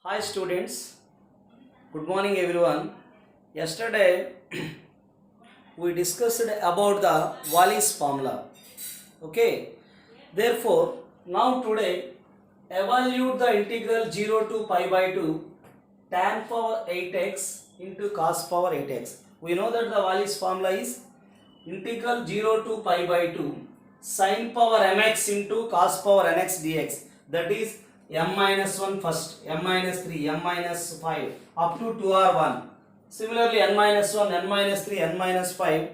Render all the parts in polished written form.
Hi students, good morning everyone. Yesterday we discussed about the Wallis formula. Okay, therefore now today evaluate the integral 0 to pi by 2 tan power 8x into cos power 8x. We know that the Wallis formula is integral 0 to pi by 2 sin power mx into cos power nx dx, that is m minus 1 first, m minus 3, m minus 5 up to 2r1. Similarly n minus 1, n minus 3, n minus 5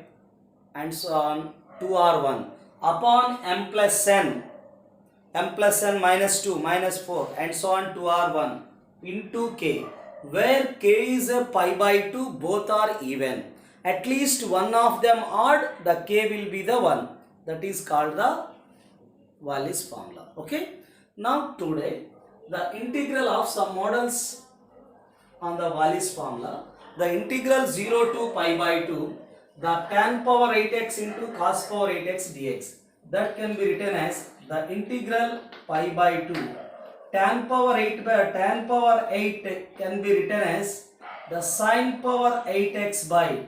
and so on 2r1 upon m plus n minus 2 minus 4 and so on 2r1 into k, where k is a pi by 2, both are even. At least one of them odd, the k will be the one. That is called the Wallis formula. Okay. Now today the integral of some models on the Wallis formula. The integral 0 to pi by 2, the tan power 8x into cos power 8x dx. That can be written as the integral pi by 2. Tan power 8 can be written as the sin power 8x by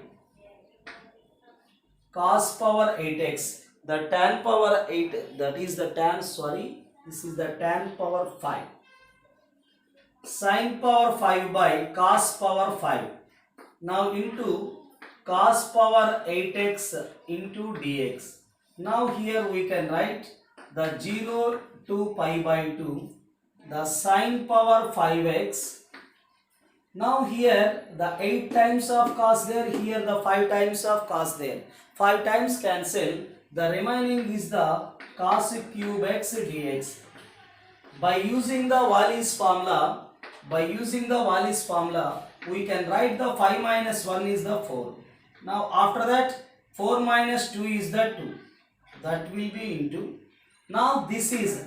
cos power 8x. The tan power 8, that is the tan, this is the tan power 5. Sin power 5 by cos power 5. Now into cos power 8x into dx. Now here we can write the 0 to pi by 2, the sin power 5x. Now here the 8 times of cos there, here the 5 times of cos there. 5 times cancel, the remaining is the cos cube x dx. By using the Wallis formula, we can write the 5 minus 1 is the 4. Now after that 4 minus 2 is the 2. That will be into. Now this is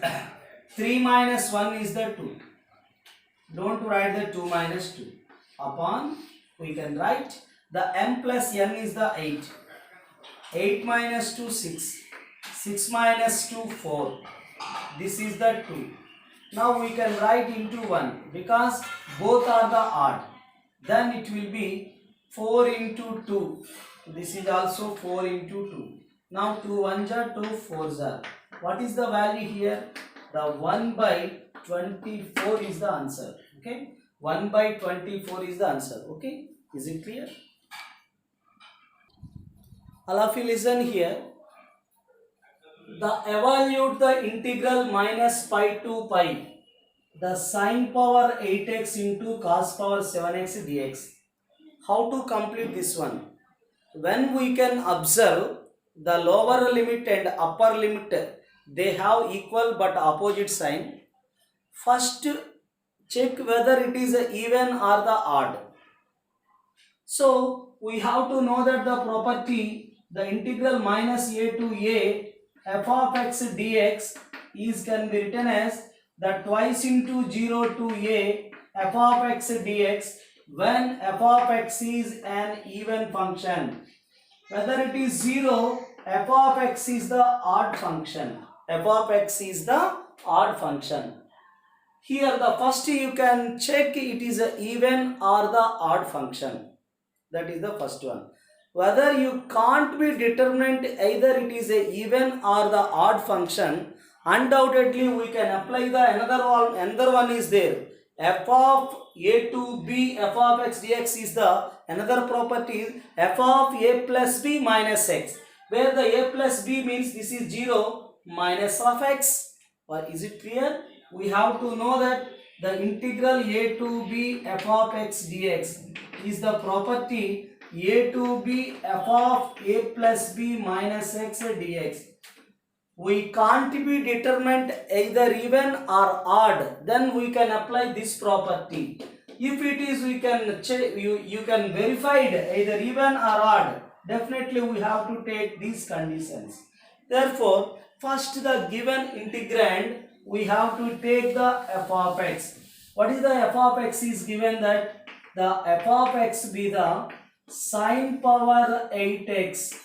3 minus 1 is the 2. Don't write the 2 minus 2. Upon, we can write the m plus n is the 8. 8 minus 2 6. 6 minus 2 4. This is the 2. Now we can write into 1 because both are the odd. Then it will be 4 into 2. This is also 4 into 2. Now 2 1s are 2 4s are. What is the value here? The 1 by 24 is the answer. Okay. 1 by 24 is the answer. Okay. Is it clear? All of you listen here. Evaluate the integral minus pi to pi, the sin power 8x into cos power 7x dx. How to complete this one? When we can observe the lower limit and upper limit, they have equal but opposite sign. First check whether it is even or the odd. So we have to know that the property, the integral minus a to a f of x dx is can be written as the twice into 0 to a f of x dx when f of x is an even function. Whether it is 0, f of x is the odd function. F of x is the odd function. Here the first you can check it is a even or the odd function. That is the first one. Whether you can't be determined either it is a even or the odd function, undoubtedly we can apply the another one is there. F of a to b f of x dx is the another property is f of a plus b minus x, where the a plus b means this is 0 minus of x. Or is it clear? We have to know that the integral a to b f of x dx is the property a to b f of a plus b minus x dx. We can't be determined either even or odd, then we can apply this property. If it is, we can check, you can verify it either even or odd. Definitely we have to take these conditions. Therefore, first the given integrand we have to take the f of x. What is the f of x is given that the f of x be the sin power 8x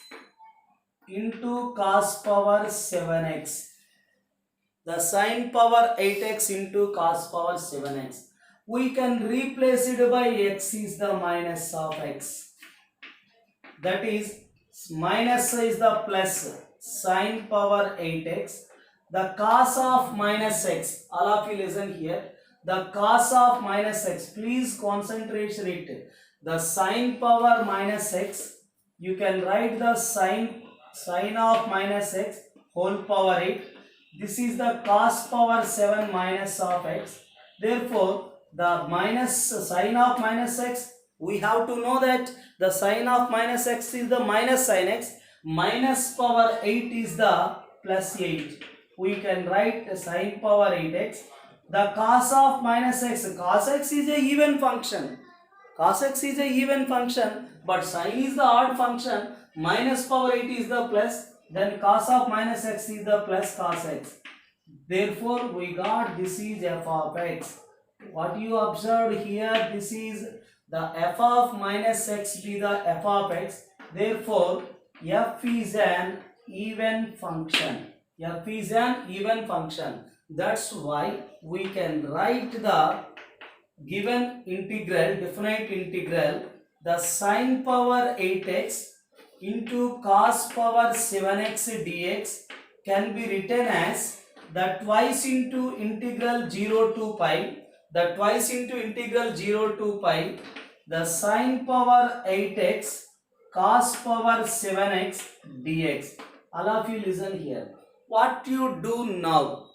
into cos power 7x. The sin power 8x into cos power 7x. we can replace it by x is the minus of x. That is, minus is the plus sine power 8x. The cos of minus x, all of you listen here. The cos of minus x, please concentration it. The sine power minus x, you can write the sine of minus x whole power 8. This is the cos power 7 minus of x. Therefore, the minus sine of minus x, we have to know that the sine of minus x is the minus sine x. Minus power 8 is the plus 8. We can write sine power 8x. The cos of minus x, cos x is a even function. Cos x is a even function, but sine is the odd function. Minus power 8 is the plus, then cos of minus x is the plus cos x. Therefore, we got this is f of x. What you observed here, this is the f of minus x be the f of x. Therefore, f is an even function. F is an even function. That's why we can write the given integral, definite integral, the sine power 8x into cos power 7x dx can be written as the twice into integral 0 to pi, the twice into integral 0 to pi, the sine power 8x cos power 7x dx. All of you listen here. What you do now?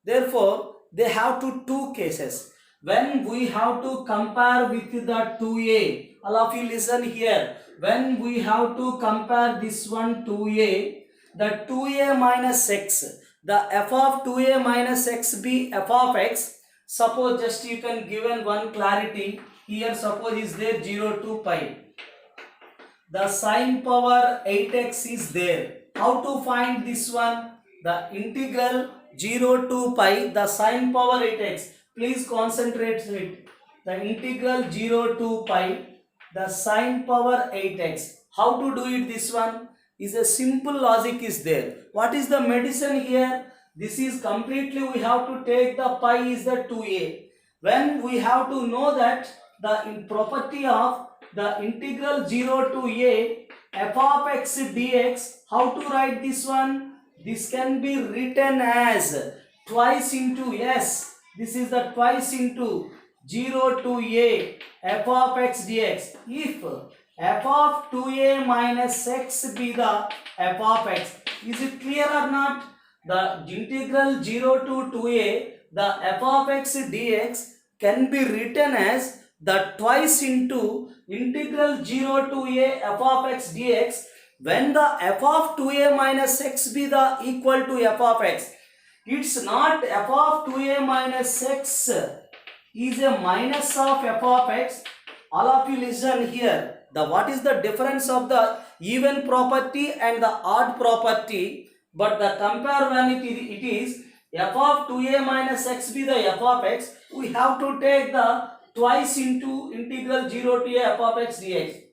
Therefore, they have two cases. When we have to compare with the 2a, all of you listen here. When we have to compare this one 2a, the 2a minus x, the f of 2a minus x be f of x. Suppose just you can given one clarity here. Suppose is there 0 to pi. The sine power 8x is there. How to find this one? The integral 0 to pi, the sine power 8x. Please concentrate it. The integral 0 to pi, the sine power 8x. How to do it? This one is a simple logic is there. What is the medicine here? This is completely we have to take the pi is the 2a. When we have to know that the property of the integral 0 to a f of x dx, how to write this one? This can be written as twice into, yes, this is the twice into 0 to a f of x dx. If f of 2a minus x be the f of x, is it clear or not? The integral 0 to 2a, the f of x dx can be written as the twice into integral 0 to a f of x dx. When the f of 2a minus x be the equal to f of x, it's not f of 2a minus x is a minus of f of x. All of you listen here. The what is the difference of the even property and the odd property? But the compare when it is f of 2a minus x be the f of x, we have to take the twice into integral 0 to a f of x dx.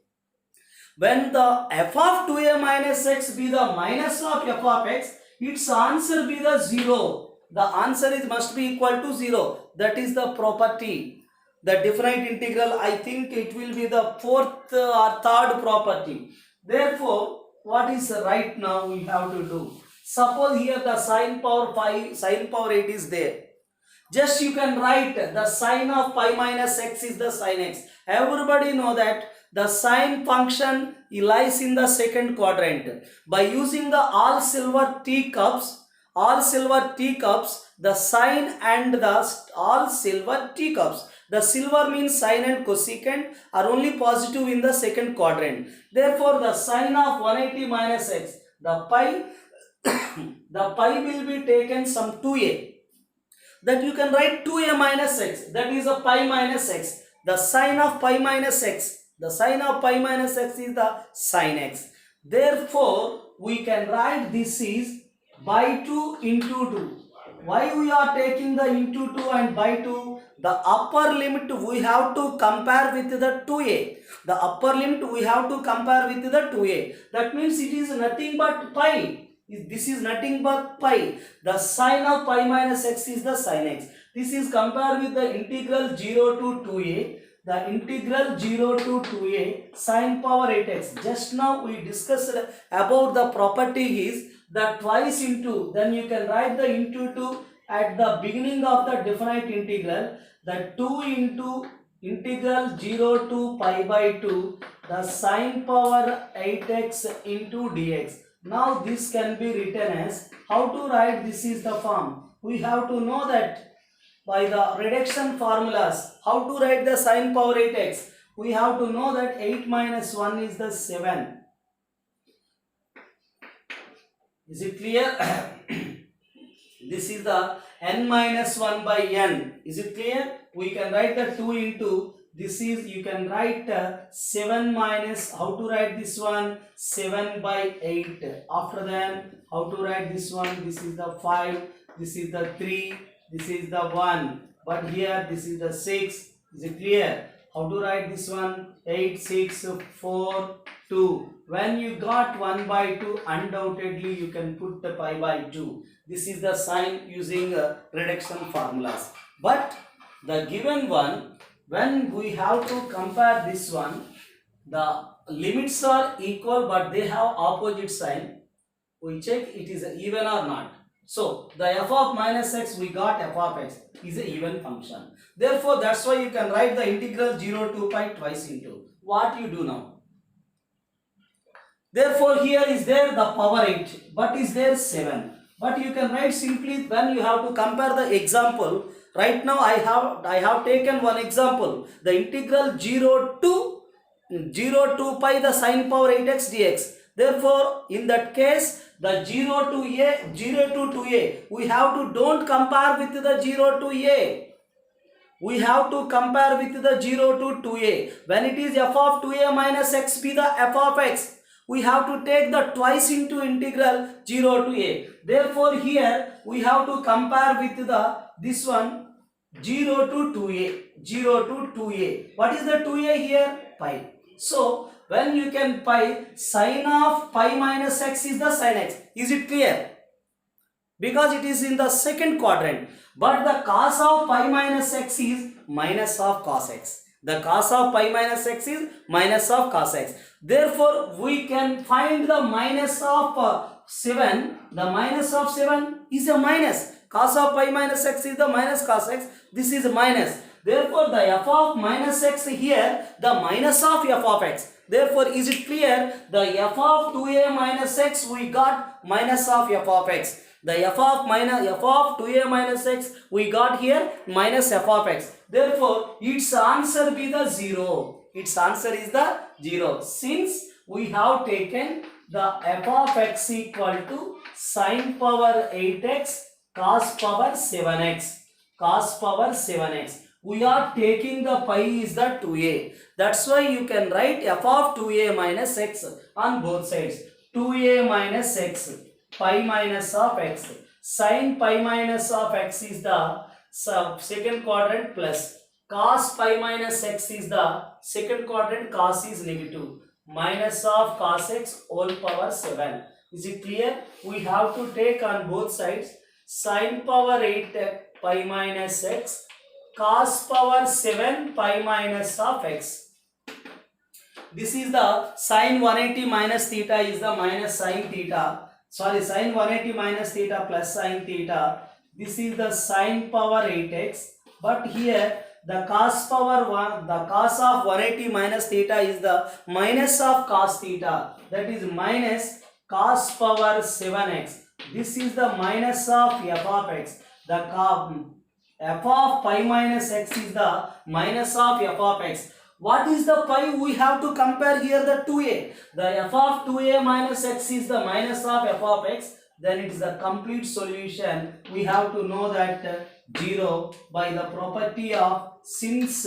When the f of 2a minus x be the minus of f of x, its answer be the 0. The answer is must be equal to 0. That is the property. The definite integral, I think it will be the fourth or third property. Therefore, what is right now we have to do? Suppose here the sine power 5, sine power 8 is there. Just you can write the sine of pi minus x is the sine x. Everybody know that the sine function lies in the second quadrant. By using the all silver teacups, the sine and the all silver teacups. The silver means sine and cosecant are only positive in the second quadrant. Therefore, the sine of 180 minus x, the pi, the pi will be taken some 2a. That you can write 2a minus x, that is a pi minus x. The sine of pi minus x, the sine of pi minus x is the sine x. Therefore, we can write this is by 2 into 2. Why we are taking the into 2 and by 2? The upper limit we have to compare with the 2a. The upper limit we have to compare with the 2a. That means it is nothing but pi. This is nothing but pi. The sine of pi minus x is the sine x. This is compared with the integral 0 to 2a. The integral 0 to 2a sine power 8x. Just now we discussed about the property is that twice into, then you can write the into 2 at the beginning of the definite integral. The 2 into integral 0 to pi by 2, the sine power 8x into dx. Now this can be written as, how to write this is the form. We have to know that by the reduction formulas, how to write the sine power 8x. We have to know that 8 minus 1 is the 7. Is it clear? This is the n minus 1 by n. Is it clear? We can write the 2 into, this is, you can write 7 minus, how to write this one? 7 by 8. After that, how to write this one? This is the 5, this is the 3, this is the 1. But here, this is the 6. Is it clear? How to write this one? 8, 6, 4, 2. When you got 1 by 2, undoubtedly you can put the pi by 2. This is the sign using reduction formulas. But the given one, when we have to compare this one, the limits are equal but they have opposite sign. We check it is even or not. So the f of minus x, we got f of x is an even function. Therefore, that's why you can write the integral 0 to pi twice into. What you do now? Therefore, here is there the power 8, but is there 7. But you can write simply when you have to compare the example. Right now I have taken one example. The integral 0 to pi the sine power 8x dx. Therefore, in that case, the 0 to 2a, we have to don't compare with the 0 to a. We have to compare with the 0 to 2a. When it is f of 2a minus x be the f of x, we have to take the twice into integral 0 to a. Therefore, here we have to compare with the this one 0 to 2a. 0 to 2a. What is the 2a here? Pi. So, when you can pi, sine of pi minus x is the sine x. Is it clear? Because it is in the second quadrant. But the cos of pi minus x is minus of cos x. The cos of pi minus x is minus of cos x. Therefore, we can find the minus of 7. The minus of 7 is a minus. Cos of pi minus x is the minus cos x. This is minus. Therefore, the f of minus x here, the minus of f of x. Therefore, is it clear? The f of 2a minus x, we got minus of f of x. The f of 2a minus x, we got here minus f of x. Therefore, its answer be the 0. Its answer is the 0. Since we have taken the f of x equal to sine power 8x cos power 7x. Cos power 7x. We are taking the pi is the 2a. That's why you can write f of 2a minus x on both sides. 2a minus x. Pi minus of x. Sin pi minus of x is the second quadrant plus. Cos pi minus x is the second quadrant, cos is negative. Minus of cos x whole power 7. Is it clear? We have to take on both sides. Sin power 8 pi minus x. Cos power 7 pi minus of x. This is the sin 180 minus theta is the minus sin theta. Sorry, sin 180 minus theta plus sin theta. This is the sin power 8x. But here the cos power 1, the cos of 180 minus theta is the minus of cos theta. That is minus cos power 7x. This is the minus of f of x. The f of pi minus x is the minus of f of x. What is the pi? We have to compare here the 2a. The f of 2a minus x is the minus of f of x. Then it is the complete solution. We have to know that 0 by the property of since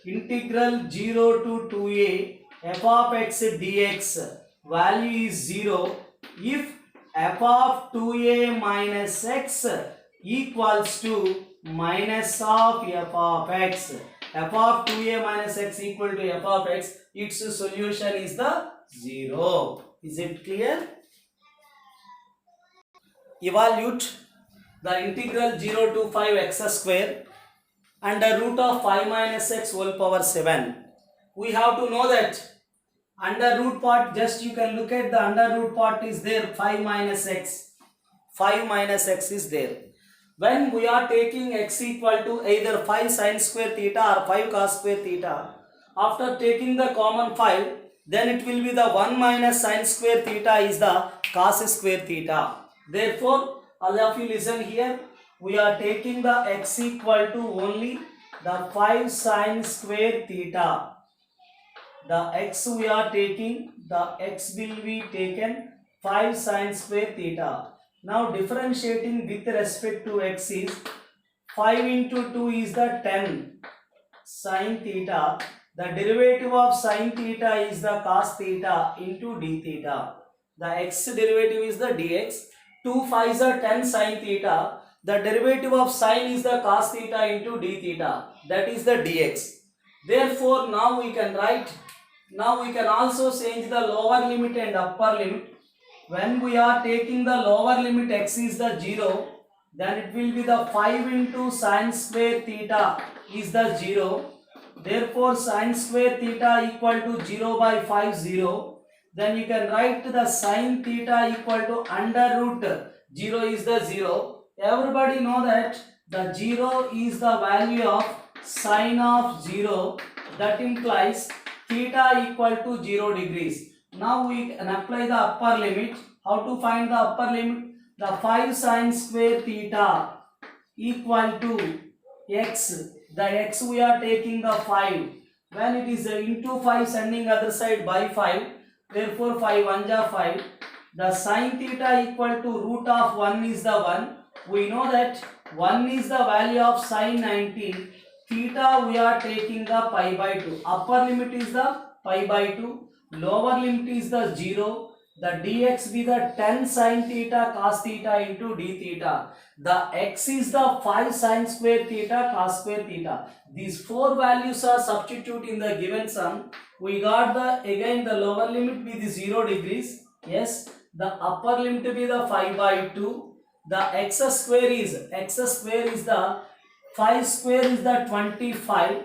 integral 0 to 2a f of x dx value is 0 if f of 2a minus x equals to minus of f of x. F of 2a minus x equal to f of x, its solution is the 0. Is it clear? Evaluate the integral 0 to 5 x square under root of 5 minus x whole power 7. We have to know that under root part, just you can look at the under root part is there, 5 minus x. 5 minus x is there. When we are taking x equal to either 5 sin square theta or 5 cos square theta, after taking the common 5, then it will be the 1 minus sin square theta is the cos square theta. Therefore, all of you listen here, we are taking the x equal to only the 5 sin square theta. The x we are taking, the x will be taken 5 sin square theta. Now differentiating with respect to x is 5 into 2 is the 10 sin theta. The derivative of sin theta is the cos theta into d theta. The x derivative is the dx. 2 5s are 10 sin theta. The derivative of sin is the cos theta into d theta. That is the dx. Therefore, now we can write. Now we can also change the lower limit and upper limit. When we are taking the lower limit x is the 0, then it will be the 5 into sin square theta is the 0. Therefore, sin square theta equal to 0 by 5 0. Then you can write the sin theta equal to under root 0 is the 0. Everybody know that the 0 is the value of sin of 0. That implies theta equal to 0 degrees. Now we can apply the upper limit. How to find the upper limit? The 5 sin square theta equal to x. The x we are taking the 5. When it is into 5 sending other side by 5. Therefore 5 1 ja 5. The sin theta equal to root of 1 is the 1. We know that 1 is the value of sin 90. Theta we are taking the pi by 2. Upper limit is the pi by 2. Lower limit is the 0. The dx be the 10 sin theta cos theta into d theta. The x is the 5 sin square theta cos square theta. These four values are substitute in the given sum. We got the again the lower limit be the 0 degrees. Yes. The upper limit be the 5 by 2. The x square is the 5 square is the 25.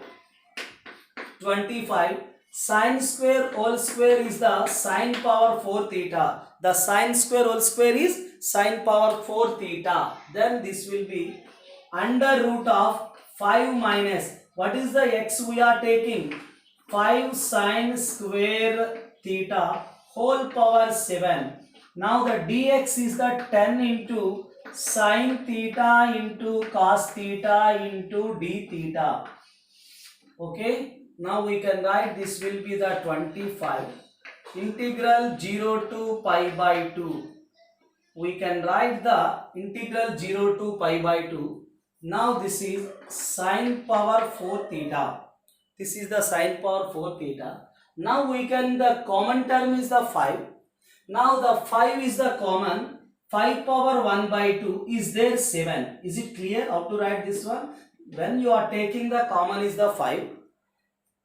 Sin square whole square is the sin power 4 theta. The sin square whole square is sin power 4 theta. Then this will be under root of 5 minus. What is the x we are taking? 5 sin square theta whole power 7. Now the dx is the 10 into sin theta into cos theta into d theta. Okay. Now we can write this will be the 25. Integral 0 to pi by 2. We can write the integral 0 to pi by 2. Now this is sin power 4 theta. This is the sin power 4 theta. Now we can, the common term is the 5. Now the 5 is the common. 5 power 1 by 2 is there 7. Is it clear how to write this one? When you are taking the common is the 5.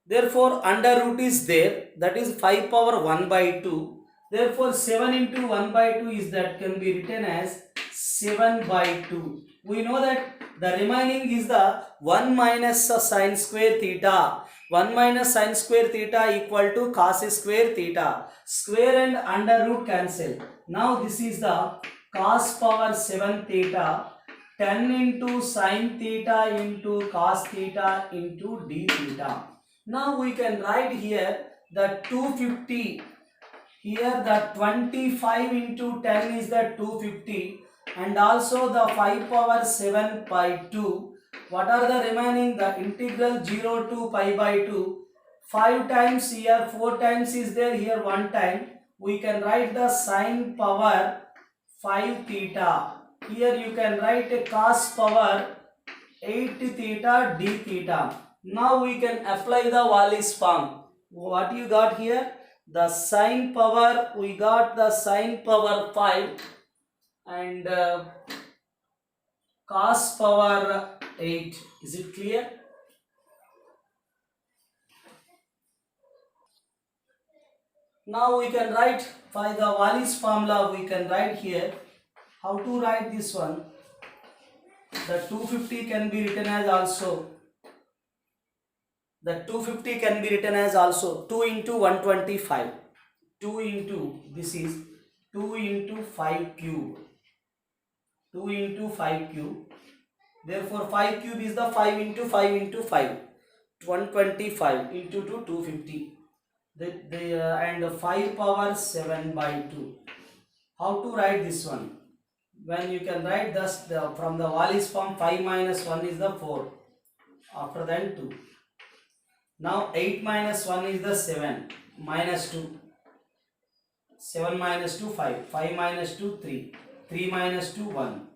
Therefore, under root is there, that is 5 power 1 by 2. Therefore, 7 into 1 by 2 is that can be written as 7 by 2. We know that the remaining is the 1 minus sin square theta. 1 minus sin square theta equal to cos square theta. Square and under root cancel. Now, this is the cos power 7 theta. 10 into sin theta into cos theta into d theta. Now we can write here the 250. Here the 25 into 10 is the 250 and also the 5 power 7 by 2. What are the remaining? The integral 0 to pi by 2. 5 times here, 4 times is there, here 1 time. We can write the sin power 5 theta. Here you can write a cos power 8 theta d theta. Now we can apply the Wallis form. What you got here? The sin power, we got the sin power 5 and cos power 8. Is it clear? Now we can write by the Wallis formula, we can write here. How to write this one? The 250 can be written as also The 250 can be written as also 2 into 125. 2 into, this is 2 into 5 cube. 2 into 5 cube. Therefore 5 cube is the 5 into 5 into 5. 125 into 2, 250. And 5 power 7 by 2. How to write this one? When you can write thus, from the Wallis form, 5 minus 1 is the 4. After that 2. Now 8 minus 1 is the 7. Minus 2. 7 minus 2, 5. 5 minus 2, 3. 3 minus 2, 1.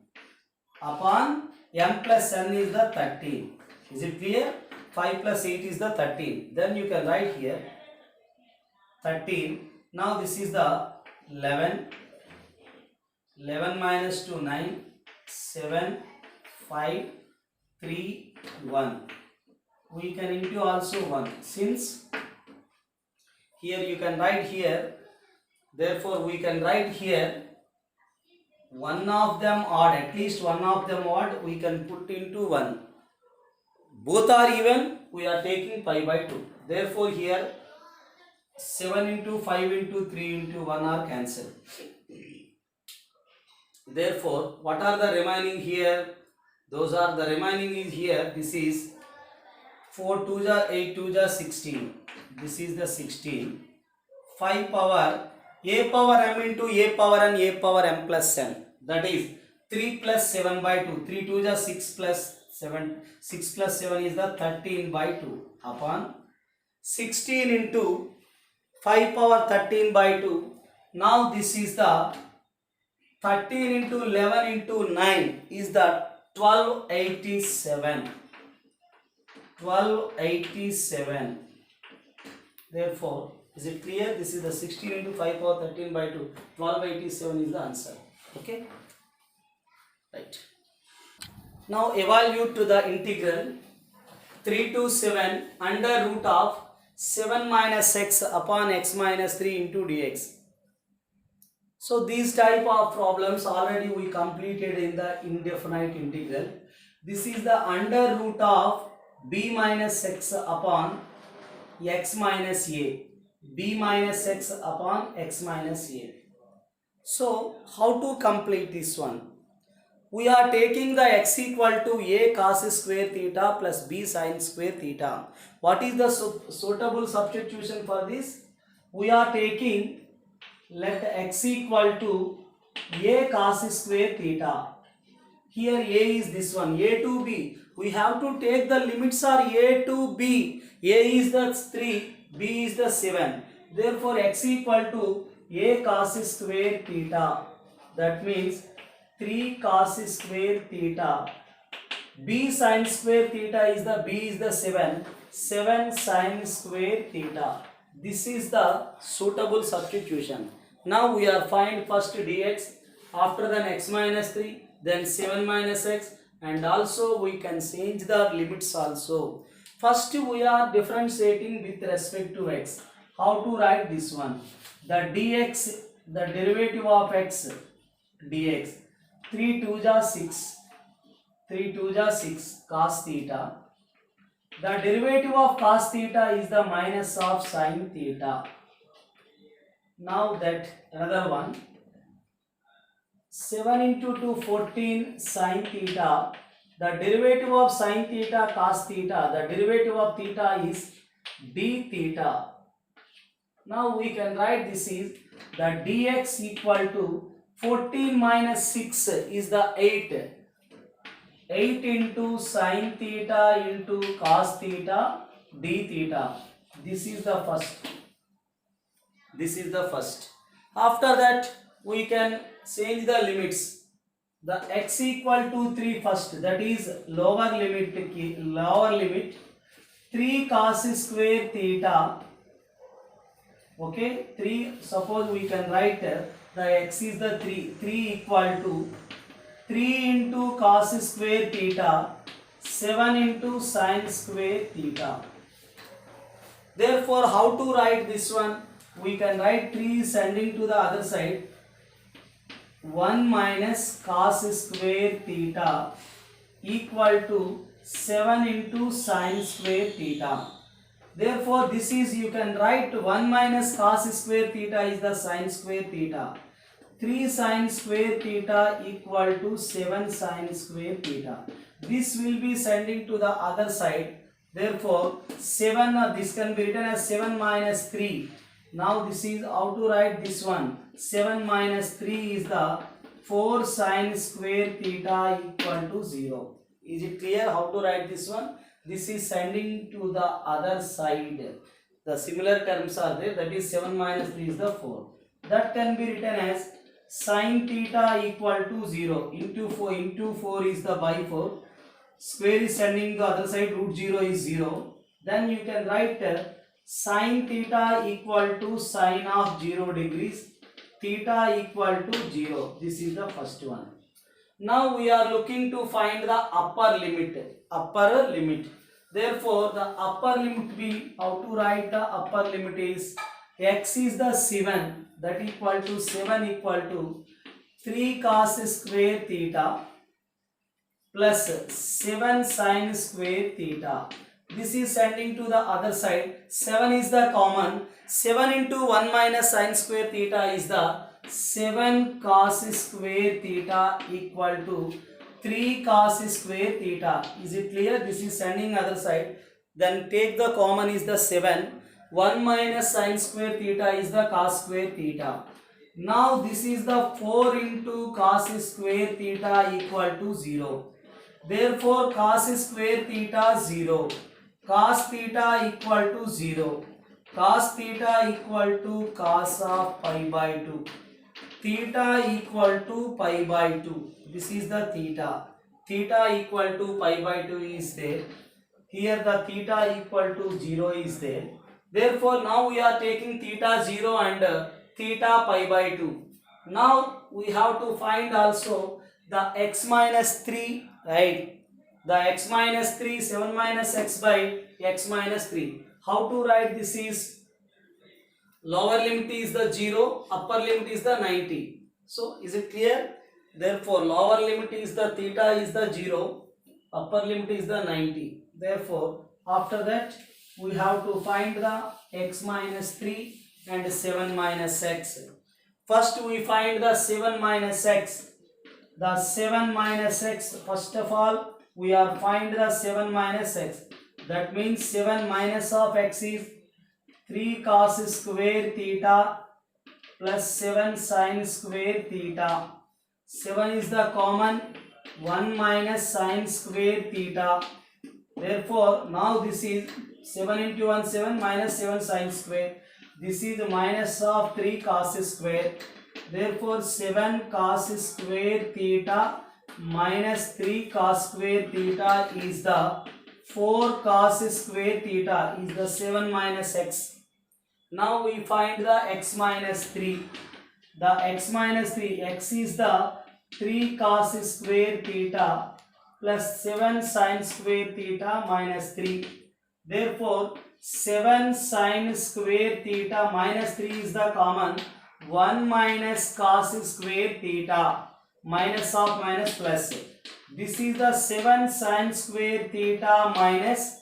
Upon m plus n is the 13. Is it clear? 5 plus 8 is the 13. Then you can write here 13. Now this is the 11. 11 minus 2, 9. 7, 5, 3, 1. We can into also 1. Since here you can write here, therefore we can write here one of them odd, at least one of them odd, we can put into 1. Both are even, we are taking pi by 2. Therefore here 7 into 5 into 3 into 1 are cancelled. Therefore what are the remaining here? Those are the remaining is here. This is 4 2 ja 8 2 ja 16. This is the 16. 5 power a power m into a power n, a power m plus n. That is 3 plus 7 by 2. 3 2 ja 6 plus 7. 6 plus 7 is the 13 by 2 upon 16 into 5 power 13 by 2. Now this is the 13 into 11 into 9 is the 1287. 1287. Therefore, is it clear? This is the 16 into 5 power 13 by 2. 1287 is the answer. Okay? Right. Now evaluate to the integral 3 to 7 under root of 7 minus x upon x minus 3 into dx. So these type of problems already we completed in the indefinite integral. This is the under root of b minus x upon x minus a. B minus x upon x minus a. So how to complete this one? We are taking the x equal to a cos square theta plus b sin square theta. What is the suitable substitution for this? We are taking, let x equal to a cos square theta. Here a is this one, a to b. We have to take the limits are a to b. A is the 3, b is the 7. Therefore x equal to a cos square theta. That means 3 cos square theta. B sin square theta is the, b is the 7. 7 sin square theta. This is the suitable substitution. Now we are find first dx, after then x minus 3, then 7 minus x, and also we can change the limits also. First we are differentiating with respect to x. How to write this one? The dx, the derivative of x dx, 3 2 ja 6, 3 2 ja 6 cos theta. The derivative of cos theta is the minus of sin theta. Now that another one, 7 into 2 14 sin theta. The derivative of sin theta cos theta, the derivative of theta is d theta. Now we can write this is the dx equal to 14 minus 6 is the 8. 8 into sin theta into cos theta d theta. This is the first. This is the first. After that we can change the limits. The x equal to 3 first, that is lower limit 3 cos square theta. Okay, 3, suppose we can write the x is the 3 equal to 3 into cos square theta 7 into sin square theta. Therefore how to write this one? We can write 3 sending to the other side, 1 minus cos square theta equal to 7 into sin square theta. Therefore this is, you can write 1 minus cos square theta is the sin square theta. 3 sin square theta equal to 7 sin square theta. This will be sending to the other side. Therefore 7, this can be written as 7 minus 3. Now this is how to write this one. 7 minus 3 is the 4 sin square theta equal to 0. Is it clear how to write this one? This is sending to the other side. The similar terms are there. That is 7 minus 3 is the 4. That can be written as sin theta equal to 0 into 4. Into 4 is the by 4. Square is sending to the other side. Root 0 is 0. Then you can write sin theta equal to sin of 0 degrees. Theta equal to 0. This is the first one. Now we are looking to find the upper limit. Upper limit. Therefore the upper limit be, how to write the upper limit is, x is the 7, that equal to 7 equal to 3 cos square theta plus 7 sin square theta. This is sending to the other side. 7 is the common. 7 into 1 minus sin square theta is the 7 cos square theta equal to 3 cos square theta. Is it clear? This is sending other side. Then take the common is the 7. 1 minus sin square theta is the cos square theta. Now this is the 4 into cos square theta equal to 0. Therefore cos square theta 0. Cos theta equal to 0. Cos theta equal to cos of pi by 2. Theta equal to pi by 2. This is the theta. Theta equal to pi by 2 is there. Here the theta equal to 0 is there. Therefore now we are taking theta 0 and theta pi by 2. Now we have to find also the x minus 3, right? The x minus 3, 7 minus x by x minus 3. How to write this is, lower limit is the 0, upper limit is the 90. So is it clear? Therefore lower limit is the theta is the 0, upper limit is the 90. Therefore after that we have to find the x minus 3 and 7 minus x. First we find the 7 minus x. The 7 minus x, first of all we are find the 7 minus x. That means 7 minus of x is 3 cos square theta plus 7 sin square theta. 7 is the common. 1 minus sin square theta. Therefore now this is 7 into 1 7 minus 7 sin square. This is minus of 3 cos square. Therefore 7 cos square theta minus 3 cos square theta is the 4 cos square theta is the 7 minus x. Now we find the x minus 3. The x minus 3, x is the 3 cos square theta plus 7 sin square theta minus 3. Therefore 7 sin square theta minus 3 is the common. 1 minus cos square theta, minus of minus plus. This is the 7 sin square theta minus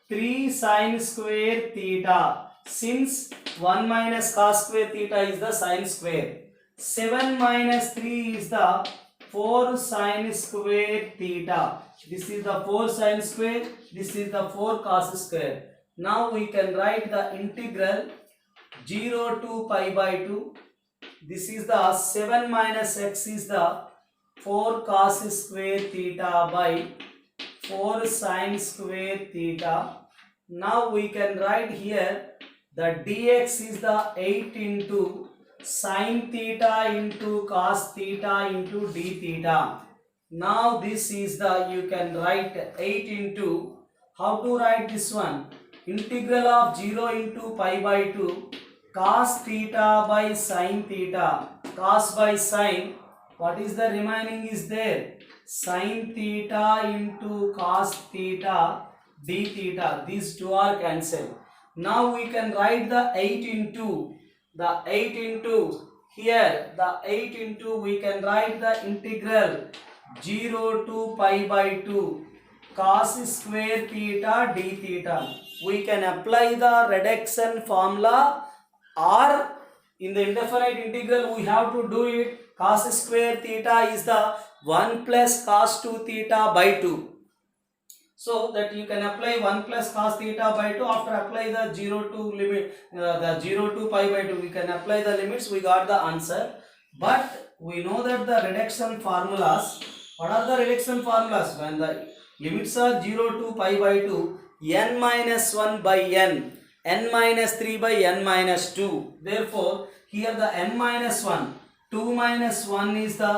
3 sin square theta. Since 1 minus cos square theta is the sin square. 7 minus 3 is the 4 sin square theta. This is the 4 sin square. This is the 4 cos square. Now we can write the integral 0 to pi by 2. This is the 7 minus x is the 4 cos square theta by 4 sin square theta. Now we can write here the dx is the 8 into sin theta into cos theta into d theta. Now this is the, you can write 8 into, how to write this one? Integral of 0 into pi by 2 cos theta by sin theta. Cos by sin, what is the remaining is there? Sin theta into cos theta d theta. These two are cancelled. Now we can write the 8 into, the 8 into, here the 8 into we can write the integral 0 to pi by 2 cos square theta d theta. We can apply the reduction formula, or in the indefinite integral we have to do it. Cos square theta is the 1 plus cos 2 theta by 2. So that you can apply 1 plus cos theta by 2. After apply the 0 to limit, the 0 to pi by 2, we can apply the limits. We got the answer. But we know that the reduction formulas, what are the reduction formulas? When the limits are 0 to pi by 2, n minus 1 by n minus 3 by n minus 2. Therefore, here the n minus 1, 2 minus 1 is the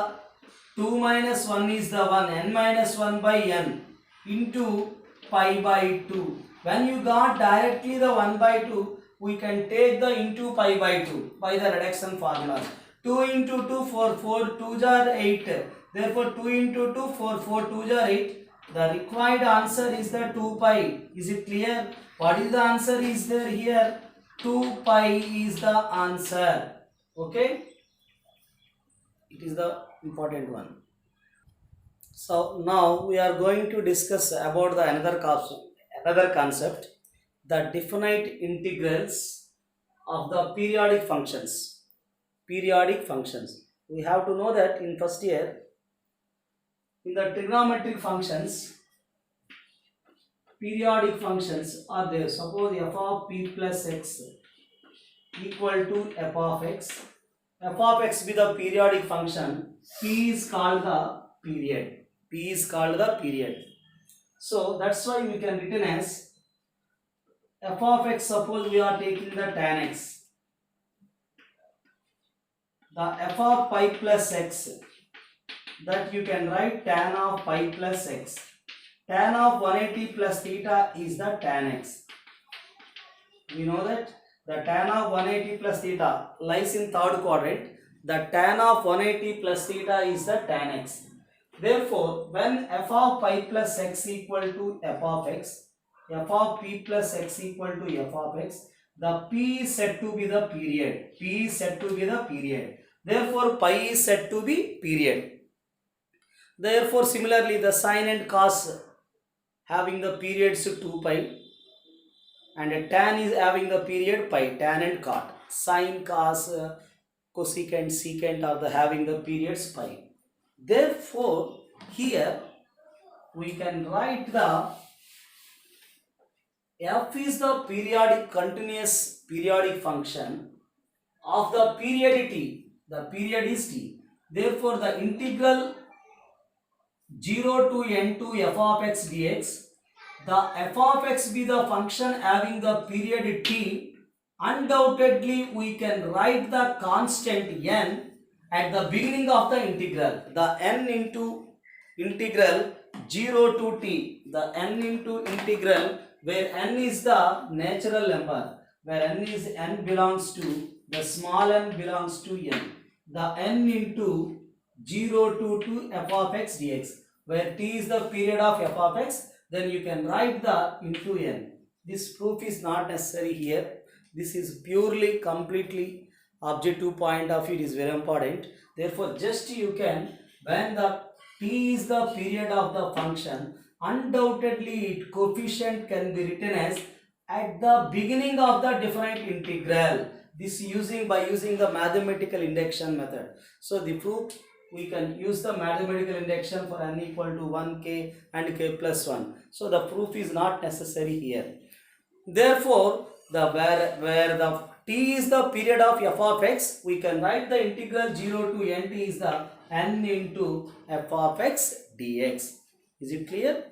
1, n minus 1 by n into pi by 2. When you got directly the 1 by 2, we can take the into pi by 2 by the reduction formula. 2 into 2, 4 2s are 8. Therefore, 2 into 2, 4 2s are 8. The required answer is the 2 pi. Is it clear? What is the answer is there here? 2 pi is the answer. Okay? It is the important one. So now we are going to discuss about the another concept, the definite integrals of the periodic functions. Periodic functions. We have to know that in first year, in the trigonometric functions, periodic functions are there. Suppose f of p plus x equal to f of x. F of x be the periodic function. P is called the period. P is called the period. So that's why we can written as f of x. Suppose we are taking the tan x. The f of pi plus x, that you can write tan of pi plus x. Tan of 180 plus theta is the tan x. We know that the tan of 180 plus theta lies in third quadrant. The tan of 180 plus theta is the tan x. Therefore, when f of pi plus x equal to f of x, f of p plus x equal to f of x, the p is said to be the period. P is said to be the period. Therefore, pi is said to be period. Therefore, similarly, the sine and cos having the periods 2 pi, and tan is having the period pi, tan and cot. Sine, cos, cosecant, secant are the having the periods pi. Therefore, here we can write the f is the periodic continuous periodic function of the periodicity. Therefore, the integral 0 to n to f of x dx, the f of x be the function having the period t. Undoubtedly, we can write the constant n at the beginning of the integral. The n into integral 0 to t, the n into integral where n is the natural number, where n belongs to, the small n belongs to n, the n into 0 to f of x dx, where t is the period of f of x, then you can write the into n. This proof is not necessary here. This is purely completely objective point of view. It is very important. Therefore, just you can, when the t is the period of the function, undoubtedly its coefficient can be written as at the beginning of the definite integral. This by using the mathematical induction method. So the proof, we can use the mathematical induction for n equal to 1k and k plus 1. So the proof is not necessary here. Therefore, where the t is the period of f of x, we can write the integral 0 to n t is the n into f of x dx. Is it clear?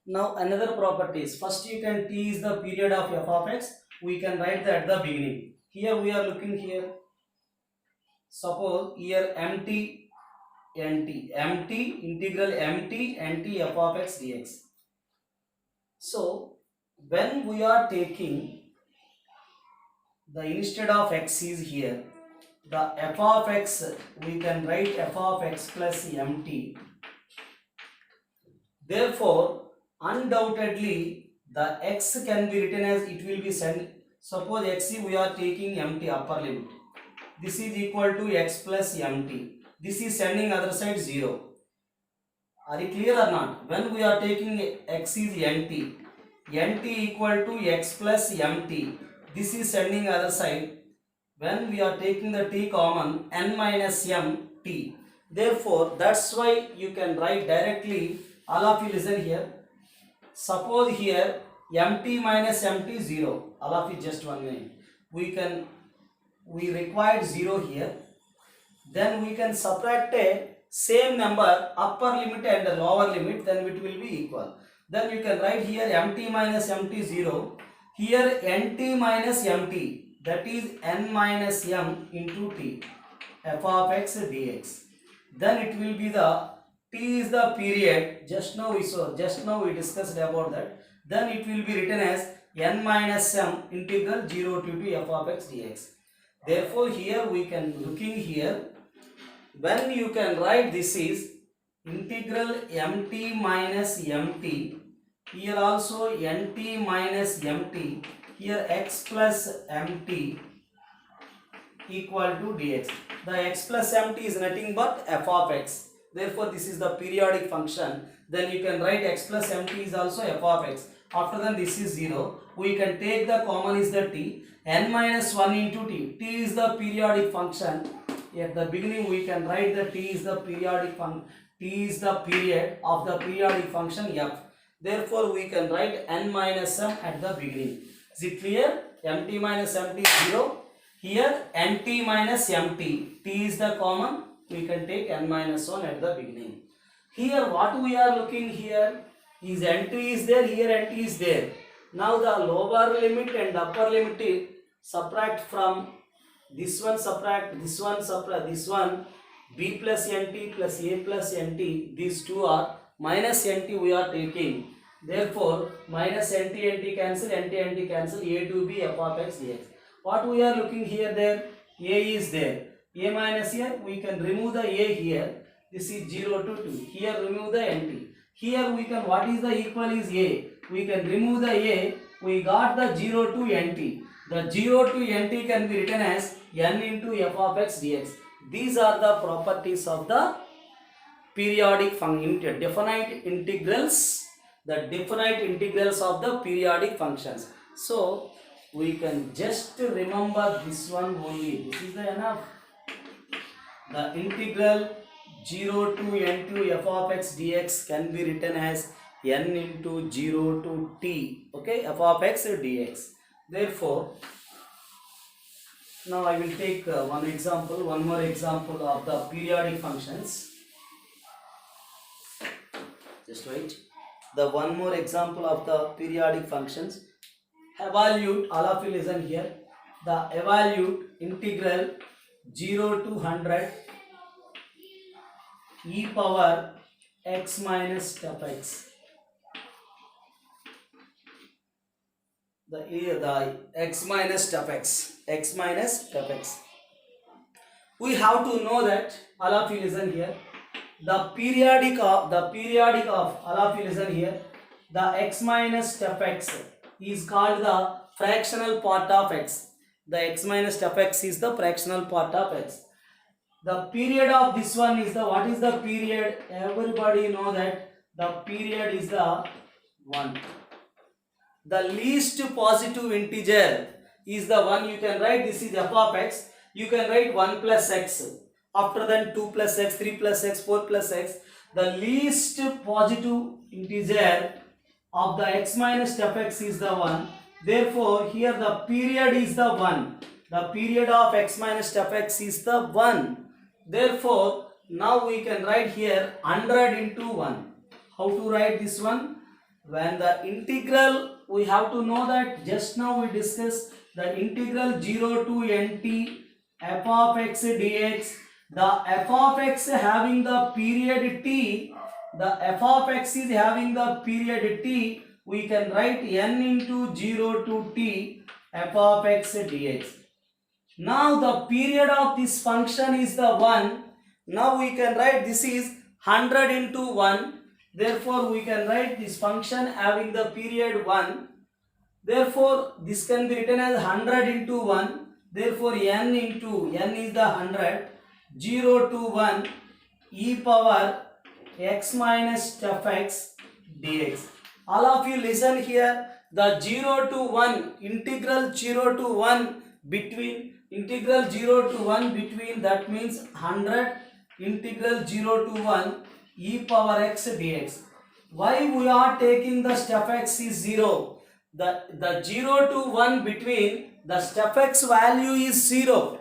Now another property is, first you can t is the period of f of x, we can write that at the beginning. Here we are looking here. Suppose here mt integral mt f of x dx. So when we are taking the instead of x is here, the f of x, we can write f of x plus mt. Therefore, undoubtedly the x can be written as, it will be sent, suppose x we are taking mt upper limit, this is equal to x plus mt, this is sending other side 0. Are you clear or not? When we are taking x is nt, nt equal to x plus mt. This is sending other side. When we are taking the t common, n minus m t. Therefore, that's why you can write directly. All of you listen here. Suppose here mt minus mt 0. All of you just 1 minute. We required 0 here. Then we can subtract a same number upper limit and the lower limit, then it will be equal. Then you can write here mt minus mt 0. Here nt minus mt, that is n minus m into t, f of x dx. Then it will be the t is the period. Just now we discussed about that. Then it will be written as n minus m integral 0 to f of x dx. Therefore here we can looking here, when you can write this is integral mt minus mt, here also nt minus mt, here x plus mt equal to dx. The x plus mt is nothing but f of x. Therefore this is the periodic function. Then you can write x plus mt is also f of x. After that this is 0. We can take the common is the t. N minus 1 into t. T is the periodic function. At the beginning we can write the t is the periodic function. T is the period of the periodic function f. Therefore we can write n minus m at the beginning. Is it clear? mt minus mt 0. Here nt minus mt. T is the common. We can take n minus 1 at the beginning. Here what we are looking here is nt is there, here nt is there. Now the lower limit and upper limit subtract from this one, subtract this one, subtract this one, b plus nt plus a plus nt, these two are minus nt we are taking. Therefore minus nt cancel, nt cancel, a to b f of x dx. What we are looking here there, a is there, a minus here, we can remove the a here, this is 0 to 2, here remove the nt. Here we can, what is the equal is a, we can remove the a, we got the 0 to nt. The 0 to nt can be written as n into f of x dx. These are the properties of the periodic function, definite integrals, the definite integrals of the periodic functions. So we can just remember this one only. This is the enough. The integral 0 to n to f of x dx can be written as n into 0 to t, okay, f of x dx. Therefore, now I will take one more example of the periodic functions. Just wait. The one more example of the periodic functions. Evaluate, all of you listen here. The evaluate integral 0 to 100 e power x minus step x. The x minus step x, x minus step x. We have to know that, all of you listen here, the periodic of all of you listen here, the x minus step x is called the fractional part of x. The x minus step x is the fractional part of x. The period of this one is the, what is the period? Everybody know that the period is the 1. The least positive integer is the one, you can write this is f of x. You can write 1 plus x. After then 2 plus x, 3 plus x, 4 plus x. The least positive integer of the x minus f x is the 1. Therefore, here the period is the 1. The period of x minus f x is the 1. Therefore, now we can write here 100 into 1. How to write this one? When the integral, we have to know that just now we discussed the integral 0 to nt f of x dx. The f of x having the period t, the f of x is having the period t, we can write n into 0 to t f of x dx. Now the period of this function is the 1. Now we can write this is 100 into 1. Therefore we can write this function having the period 1. Therefore this can be written as 100 into 1. Therefore n is the 100. 0 to 1 e power x minus step x dx. All of you listen here. The 0 to 1, integral 0 to 1 between, integral 0 to 1 between, that means 100, integral 0 to 1 e power x dx. Why we are taking the step x is 0? The 0 to 1 between, the step x value is 0.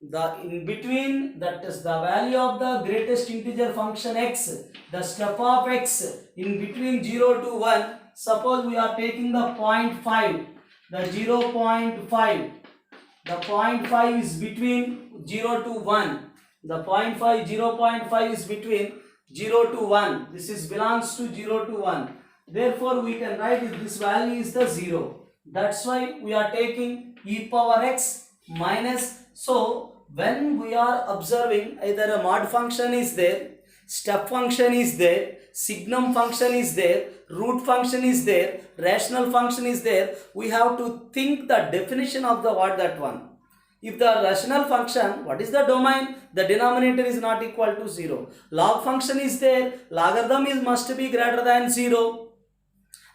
The in between, that is the value of the greatest integer function x, the step of x in between 0 to 1. Suppose we are taking the 0.5, the 0.5, the 0.5 is between 0 to 1, the 0.5 is between 0 to 1, this is belongs to 0 to 1, therefore we can write this value is the 0. That's why we are taking e power x minus. So when we are observing either a mod function is there, step function is there, signum function is there, root function is there, rational function is there, we have to think the definition of the what that one. If the rational function, what is the domain? The denominator is not equal to 0. Log function is there, logarithm is must be greater than 0.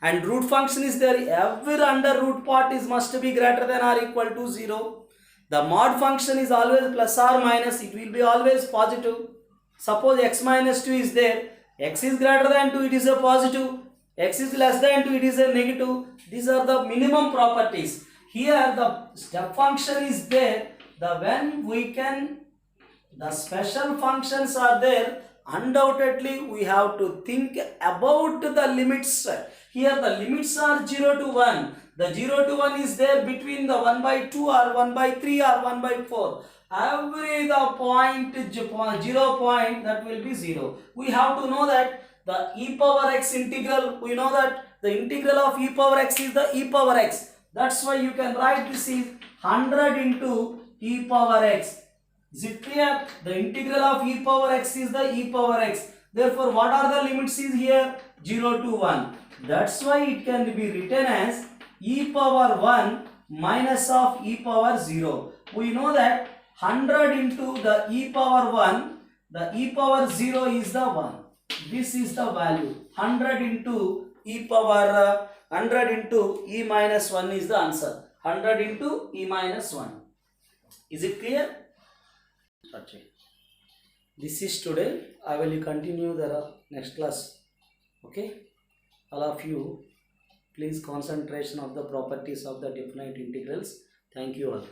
And root function is there, every under root part is must be greater than or equal to 0. The mod function is always plus or minus, it will be always positive. Suppose x minus 2 is there, x is greater than 2, it is a positive, x is less than 2, it is a negative. These are the minimum properties. Here the step function is there, when we can, the special functions are there, undoubtedly we have to think about the limits. Here the limits are 0 to 1. The 0 to 1 is there between the 1 by 2 or 1 by 3 or 1 by 4. Every the point 0 point, that will be 0. We have to know that the e power x integral, we know that the integral of e power x is the e power x. That's why you can write this is 100 into e power x. Is it clear? The integral of e power x is the e power x. Therefore, what are the limits is here? 0 to 1. That's why it can be written as e power 1 minus of e power 0. We know that 100 into the e power 1, the e power 0 is the 1. This is the value. 100 into e power 100 into e minus 1 is the answer. 100 into e minus 1. Is it clear? Okay. This is today. I will continue the next class. Okay. All of you, please concentration of the properties of the definite integrals. Thank you all.